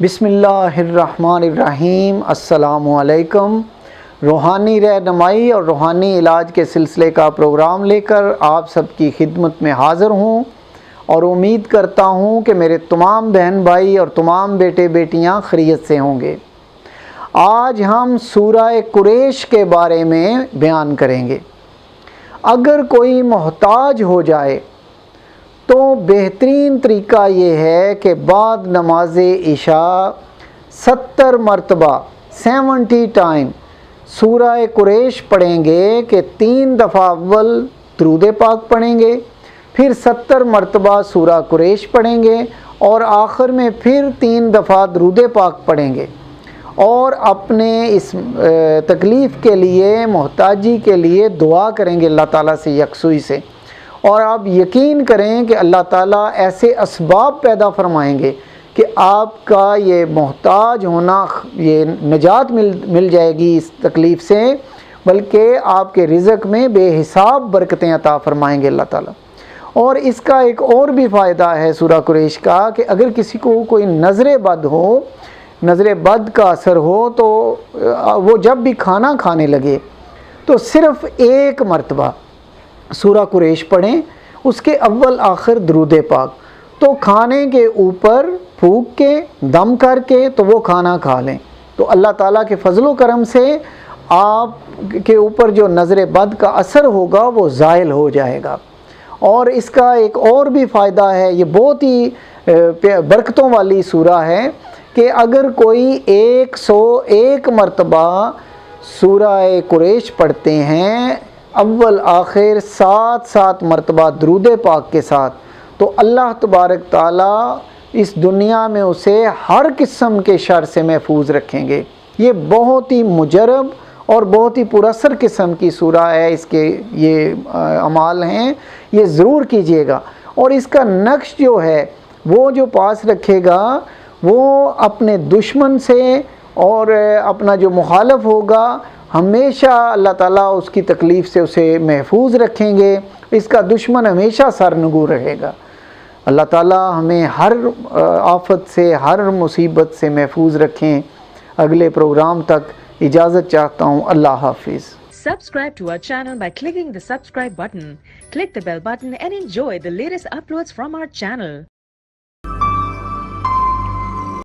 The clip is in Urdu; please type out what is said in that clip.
بسم اللہ الرحمن الرحیم۔ السلام علیکم۔ روحانی رہنمائی اور روحانی علاج کے سلسلے کا پروگرام لے کر آپ سب کی خدمت میں حاضر ہوں اور امید کرتا ہوں کہ میرے تمام بہن بھائی اور تمام بیٹے بیٹیاں خیریت سے ہوں گے۔ آج ہم سورہ قریش کے بارے میں بیان کریں گے۔ اگر کوئی محتاج ہو جائے تو بہترین طریقہ یہ ہے کہ بعد نماز عشاء 70 مرتبہ 70 ٹائم سورہ قریش پڑھیں گے کہ 3 دفعہ اول درود پاک پڑھیں گے، پھر 70 مرتبہ سورہ قریش پڑھیں گے اور آخر میں پھر 3 دفعہ درود پاک پڑھیں گے، اور اپنے اس تکلیف کے لیے، محتاجی کے لیے دعا کریں گے اللہ تعالیٰ سے یکسوئی سے، اور آپ یقین کریں کہ اللہ تعالیٰ ایسے اسباب پیدا فرمائیں گے کہ آپ کا یہ محتاج ہونا، یہ نجات مل جائے گی اس تکلیف سے، بلکہ آپ کے رزق میں بے حساب برکتیں عطا فرمائیں گے اللہ تعالیٰ۔ اور اس کا ایک اور بھی فائدہ ہے سورہ قریش کا کہ اگر کسی کو کوئی نظر بد ہو، نظر بد کا اثر ہو، تو وہ جب بھی کھانا کھانے لگے تو صرف 1 مرتبہ سورہ قریش پڑھیں، اس کے اول آخر درود پاک، تو کھانے کے اوپر پھونک کے دم کر کے تو وہ کھانا کھا لیں، تو اللہ تعالیٰ کے فضل و کرم سے آپ کے اوپر جو نظر بد کا اثر ہوگا وہ زائل ہو جائے گا۔ اور اس کا ایک اور بھی فائدہ ہے، یہ بہت ہی برکتوں والی سورہ ہے کہ اگر کوئی 101 مرتبہ سورہ قریش پڑھتے ہیں، اول آخر 7 مرتبہ درود پاک کے ساتھ، تو اللہ تبارک تعالیٰ اس دنیا میں اسے ہر قسم کے شر سے محفوظ رکھیں گے۔ یہ بہت ہی مجرب اور بہت ہی پر اثر قسم کی سورہ ہے، اس کے یہ اعمال ہیں، یہ ضرور کیجیے گا۔ اور اس کا نقش جو ہے وہ جو پاس رکھے گا وہ اپنے دشمن سے اور اپنا جو مخالف ہوگا ہمیشہ اللہ تعالیٰ اس کی تکلیف سے اسے محفوظ رکھیں گے، اس کا دشمن ہمیشہ سرنگوں رہے گا۔ اللہ تعالیٰ ہمیں ہر آفت سے، ہر مصیبت سے محفوظ رکھیں۔ اگلے پروگرام تک اجازت چاہتا ہوں۔ اللہ حافظ۔ Subscribe to our channel by clicking the subscribe button. Click the bell button and enjoy the latest uploads from our channel.